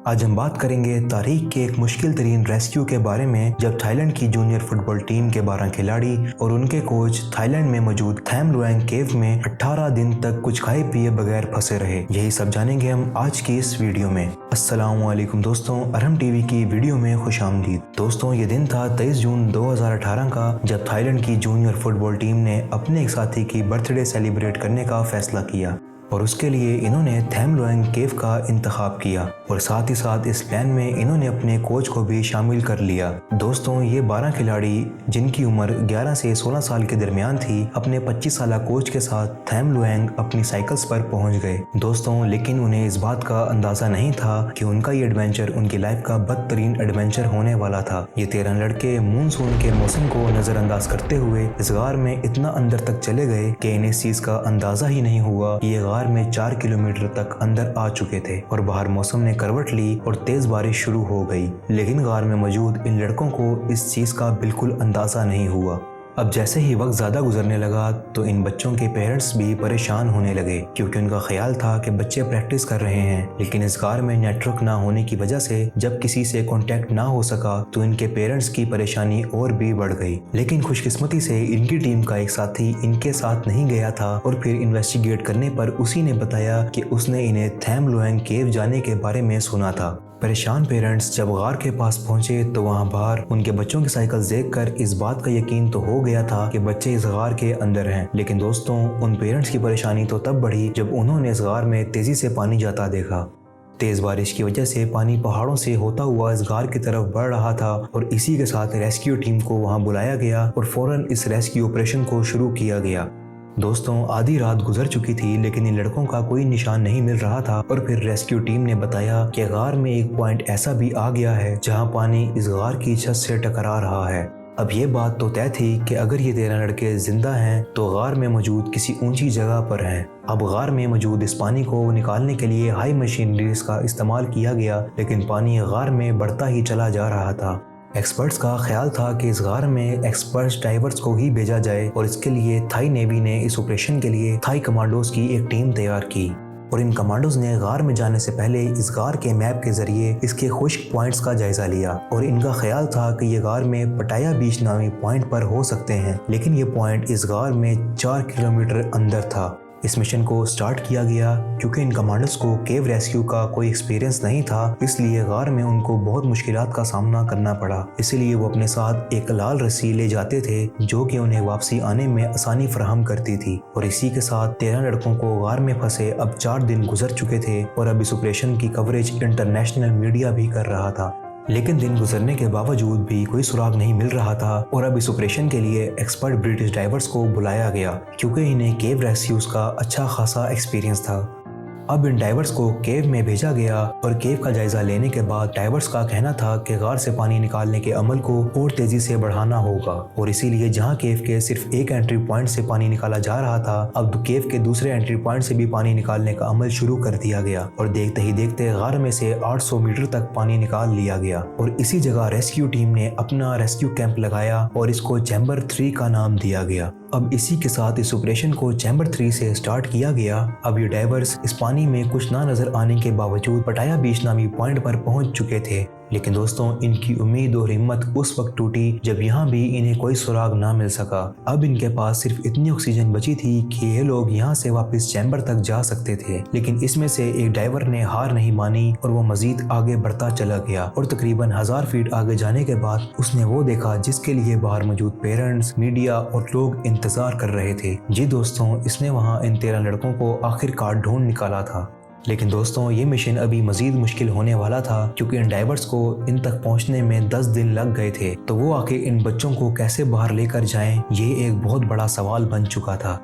آج ہم بات کریں گے تاریخ کے ایک مشکل ترین ریسکیو کے بارے میں، جب تھائی لینڈ کی جونیئر فٹ بال ٹیم کے 12 کھلاڑی اور ان کے کوچ تھائی لینڈ میں موجود تھیم لوانگ کیو میں 18 دن تک کچھ کھائے پیے بغیر پھنسے رہے۔ یہی سب جانیں گے ہم آج کی اس ویڈیو میں۔ السلام علیکم دوستوں، ارہم ٹی وی کی ویڈیو میں خوش آمدید۔ دوستوں، یہ دن تھا 23 جون 2018 کا، جب تھائی لینڈ کی جونیئر فٹ بال ٹیم نے اپنے ایک ساتھی کی برتھ ڈے سیلیبریٹ کرنے کا فیصلہ کیا، اور اس کے لیے انہوں نے تھیم لوانگ کیو کا انتخاب کیا، اور ساتھ ہی ساتھ اس پلان میں انہوں نے اپنے کوچ کو بھی شامل کر لیا۔ دوستوں، یہ 12 کھلاڑی جن کی عمر 11 سے 16 سال کے درمیان تھی، اپنے 25 سالہ کوچ کے ساتھ تھیم لوانگ اپنی سائیکلز پر پہنچ گئے۔ دوستوں، لیکن انہیں اس بات کا اندازہ نہیں تھا کہ ان کا یہ ایڈونچر ان کی لائف کا بدترین ایڈونچر ہونے والا تھا۔ یہ 13 لڑکے مونسون کے موسم کو نظر انداز کرتے ہوئے اس غار میں اتنا اندر تک چلے گئے کہ انہیں اس چیز کا اندازہ ہی نہیں ہوا کہ یہ غار میں 4 کلومیٹر تک اندر آ چکے تھے، اور باہر موسم نے کروٹ لی اور تیز بارش شروع ہو گئی۔ لیکن غار میں موجود ان لڑکوں کو اس چیز کا بالکل اندازہ نہیں ہوا۔ اب جیسے ہی وقت زیادہ گزرنے لگا تو ان بچوں کے پیرنٹس بھی پریشان ہونے لگے، کیونکہ ان کا خیال تھا کہ بچے پریکٹس کر رہے ہیں، لیکن اس غار میں نیٹ ورک نہ ہونے کی وجہ سے جب کسی سے کانٹیکٹ نہ ہو سکا تو ان کے پیرنٹس کی پریشانی اور بھی بڑھ گئی۔ لیکن خوش قسمتی سے ان کی ٹیم کا ایک ساتھی ان کے ساتھ نہیں گیا تھا، اور پھر انویسٹیگیٹ کرنے پر اسی نے بتایا کہ اس نے انہیں تھیم لوانگ کیو جانے کے بارے میں سنا تھا۔ پریشان پیرنٹس جب غار کے پاس پہنچے تو وہاں باہر ان کے بچوں کی سائیکل دیکھ کر اس بات کا یقین تو ہو گیا تھا کہ بچے اس غار کے اندر ہیں۔ لیکن دوستوں، ان پیرنٹس کی پریشانی تو تب بڑھی جب انہوں نے اس غار میں تیزی سے پانی جاتا دیکھا۔ تیز بارش کی وجہ سے پانی پہاڑوں سے ہوتا ہوا اس غار کی طرف بڑھ رہا تھا، اور اسی کے ساتھ ریسکیو ٹیم کو وہاں بلایا گیا اور فوراً اس ریسکیو آپریشن کو شروع کیا گیا۔ دوستوں، آدھی رات گزر چکی تھی، لیکن ان لڑکوں کا کوئی نشان نہیں مل رہا تھا، اور پھر ریسکیو ٹیم نے بتایا کہ غار میں ایک پوائنٹ ایسا بھی آ گیا ہے جہاں پانی اس غار کی چھت سے ٹکرا رہا ہے۔ اب یہ بات تو طے تھی کہ اگر یہ 13 لڑکے زندہ ہیں تو غار میں موجود کسی اونچی جگہ پر ہیں۔ اب غار میں موجود اس پانی کو نکالنے کے لیے ہائی مشینریز کا استعمال کیا گیا، لیکن پانی غار میں بڑھتا ہی چلا جا رہا تھا۔ ایکسپرٹس کا خیال تھا کہ اس غار میں ایکسپرٹس ڈائیورز کو ہی بھیجا جائے، اور اس کے لیے تھائی نیوی نے اس آپریشن کے لیے تھائی کمانڈوز کی ایک ٹیم تیار کی، اور ان کمانڈوز نے غار میں جانے سے پہلے اس غار کے میپ کے ذریعے اس کے خشک پوائنٹس کا جائزہ لیا، اور ان کا خیال تھا کہ یہ غار میں پٹایا بیچ نامی پوائنٹ پر ہو سکتے ہیں، لیکن یہ پوائنٹ اس غار میں 4 کلومیٹر اندر تھا۔ اس مشن کو سٹارٹ کیا گیا کیونکہ ان کمانڈرز کو کیو ریسکیو کا کوئی ایکسپیرینس نہیں تھا، اس لیے غار میں ان کو بہت مشکلات کا سامنا کرنا پڑا۔ اسی لیے وہ اپنے ساتھ ایک لال رسی لے جاتے تھے جو کہ انہیں واپسی آنے میں آسانی فراہم کرتی تھی، اور اسی کے ساتھ 13 لڑکوں کو غار میں پھنسے اب 4 دن گزر چکے تھے، اور اب اس آپریشن کی کوریج انٹرنیشنل میڈیا بھی کر رہا تھا۔ لیکن دن گزرنے کے باوجود بھی کوئی سراغ نہیں مل رہا تھا، اور اب اس آپریشن کے لیے ایکسپرٹ برٹش ڈائیورز کو بلایا گیا کیونکہ انہیں کیو ریسکیوز کا اچھا خاصا ایکسپیرینس تھا۔ اب ان ڈائیورز کو کیو میں بھیجا گیا، اور کیو کا جائزہ لینے کے بعد ڈائیورز کا کہنا تھا کہ غار سے پانی نکالنے کے عمل کو اور تیزی سے بڑھانا ہوگا، اور اسی لیے جہاں کیو کے صرف ایک انٹری پوائنٹ سے پانی نکالا جا رہا تھا، اب کیو کے دوسرے انٹری پوائنٹ سے بھی پانی نکالنے کا عمل شروع کر دیا گیا، اور دیکھتے ہی دیکھتے غار میں سے 800 میٹر تک پانی نکال لیا گیا، اور اسی جگہ ریسکیو ٹیم نے اپنا ریسکیو کیمپ لگایا اور اس کو چیمبر 3 کا نام دیا گیا۔ اب اسی کے ساتھ اس آپریشن کو چیمبر 3 سے سٹارٹ کیا گیا۔ اب یہ ڈائیورز اس پانی میں کچھ نہ نظر آنے کے باوجود پٹایا بیچ نامی پوائنٹ پر پہنچ چکے تھے، لیکن دوستوں، ان کی امید اور ہمت اس وقت ٹوٹی جب یہاں بھی انہیں کوئی سراغ نہ مل سکا۔ اب ان کے پاس صرف اتنی آکسیجن بچی تھی کہ یہ لوگ یہاں سے واپس چیمبر تک جا سکتے تھے، لیکن اس میں سے ایک ڈائیور نے ہار نہیں مانی اور وہ مزید آگے بڑھتا چلا گیا، اور تقریباً 1000 فیٹ آگے جانے کے بعد اس نے وہ دیکھا جس کے لیے باہر موجود پیرنٹس، میڈیا اور لوگ انتظار کر رہے تھے۔ جی دوستوں، اس نے وہاں ان 13 لڑکوں کو آخر کار ڈھونڈ نکالا تھا۔ لیکن دوستوں، یہ مشن ابھی مزید مشکل ہونے والا تھا کیونکہ ان ڈائیورز کو ان تک پہنچنے میں 10 دن لگ گئے تھے، تو وہ آخر ان بچوں کو کیسے باہر لے کر جائیں، یہ ایک بہت بڑا سوال بن چکا تھا۔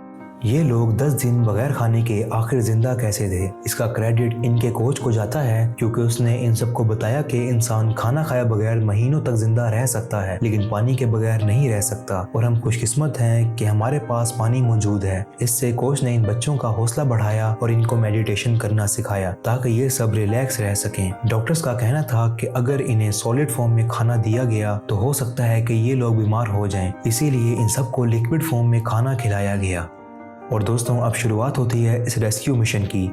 یہ لوگ 10 دن بغیر کھانے کے آخر زندہ کیسے تھے؟ اس کا کریڈٹ ان کے کوچ کو جاتا ہے کیونکہ اس نے ان سب کو بتایا کہ انسان کھانا کھایا بغیر مہینوں تک زندہ رہ سکتا ہے، لیکن پانی کے بغیر نہیں رہ سکتا، اور ہم خوش قسمت ہیں کہ ہمارے پاس پانی موجود ہے۔ اس سے کوچ نے ان بچوں کا حوصلہ بڑھایا اور ان کو میڈیٹیشن کرنا سکھایا تاکہ یہ سب ریلیکس رہ سکیں۔ ڈاکٹرز کا کہنا تھا کہ اگر انہیں سالڈ فارم میں کھانا دیا گیا تو ہو سکتا ہے کہ یہ لوگ بیمار ہو جائیں، اسی لیے ان سب کو لکوڈ فارم میں کھانا کھلایا گیا۔ اور دوستوں، اب شروعات ہوتی ہے اس ریسکیو مشن کی۔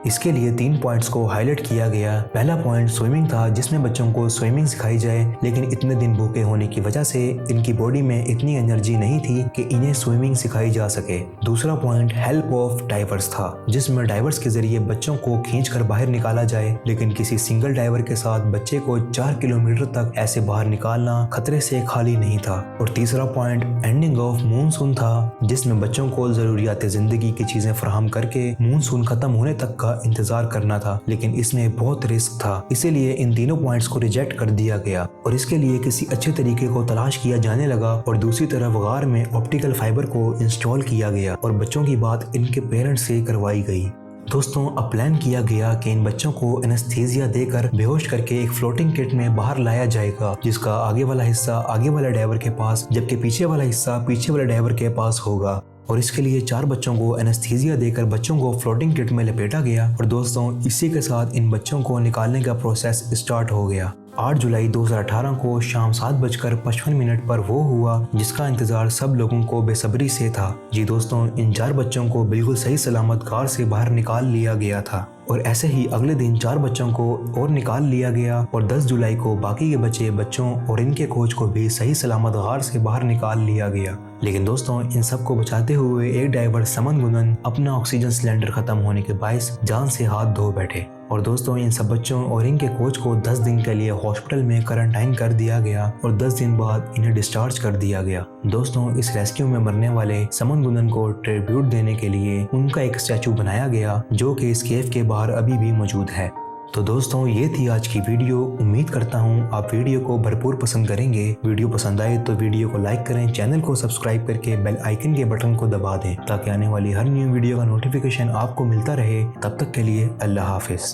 اس کے لیے 3 پوائنٹس کو ہائی لائٹ کیا گیا۔ پہلا پوائنٹ سوئمنگ تھا، جس میں بچوں کو سوئمنگ سکھائی جائے، لیکن اتنے دن بھوکے ہونے کی وجہ سے ان کی باڈی میں اتنی انرجی نہیں تھی کہ انہیں سوئمنگ سکھائی جا سکے۔ دوسرا پوائنٹ ہیلپ آف ڈائیورز تھا، جس میں ڈائیورز کے ذریعے بچوں کو کھینچ کر باہر نکالا جائے، لیکن کسی سنگل ڈائیور کے ساتھ بچے کو 4 کلومیٹر تک ایسے باہر نکالنا خطرے سے خالی نہیں تھا۔ اور تیسرا پوائنٹ اینڈنگ آف مونسون تھا، جس میں بچوں کو ضروریات زندگی کی چیزیں فراہم کر کے مونسون ختم ہونے تک کا انتظار کرنا تھا، لیکن اس میں بہت رسک تھا، اسی لیے ان تینوں پوائنٹس کو ریجیکٹ کر دیا گیا اور اس کے لیے کسی اچھے طریقے کو تلاش کیا جانے لگا۔ اور دوسری طرف غار میں آپٹیکل فائبر کو انسٹال کیا گیا اور بچوں کی بات ان کے پیرنٹس سے کروائی گئی۔ دوستوں، اب پلان کیا گیا کہ ان بچوں کو انستھیزیا دے کر بے ہوش کر کے ایک فلوٹنگ کٹ میں باہر لایا جائے گا، جس کا آگے والا حصہ آگے والے ڈرائیور کے پاس جبکہ پیچھے والا حصہ پیچھے والے ڈرائیور کے پاس ہوگا۔ اور اس کے لیے 4 بچوں کو انستھیزیا دے کر بچوں کو فلوٹنگ کٹ میں لپیٹا گیا اور دوستوں اسی کے ساتھ ان بچوں کو نکالنے کا پروسیس اسٹارٹ ہو گیا۔ 8 جولائی 2018 کو شام 7:55 پر وہ ہوا جس کا انتظار سب لوگوں کو بے صبری سے تھا۔ جی دوستوں، ان 4 بچوں کو بالکل صحیح سلامت غار سے باہر نکال لیا گیا تھا اور ایسے ہی اگلے دن 4 بچوں کو اور نکال لیا گیا اور 10 جولائی کو باقی کے بچے بچوں اور ان کے کوچ کو بھی صحیح سلامت غار سے باہر نکال لیا گیا۔ لیکن دوستوں، ان سب کو بچاتے ہوئے ایک ڈرائیور سمن گنن اپنا آکسیجن سلنڈر ختم ہونے کے باعث جان سے ہاتھ دھو بیٹھے۔ اور دوستوں، ان سب بچوں اور ان کے کوچ کو 10 دن کے لیے ہاسپٹل میں کوارنٹائن کر دیا گیا اور 10 دن بعد انہیں ڈسچارج کر دیا گیا۔ دوستوں، اس ریسکیو میں مرنے والے سمن گنن کو ٹریبیوٹ دینے کے لیے ان کا ایک اسٹیچو بنایا گیا جو کہ اس کیف کے باہر ابھی بھی موجود ہے۔ تو دوستوں، یہ تھی آج کی ویڈیو۔ امید کرتا ہوں آپ ویڈیو کو بھرپور پسند کریں گے۔ ویڈیو پسند آئے تو ویڈیو کو لائک کریں، چینل کو سبسکرائب کر کے بیل آئیکن کے بٹن کو دبا دیں تاکہ آنے والی ہر نیو ویڈیو کا نوٹیفیکیشن آپ کو ملتا رہے۔ تب تک کے لیے اللہ حافظ۔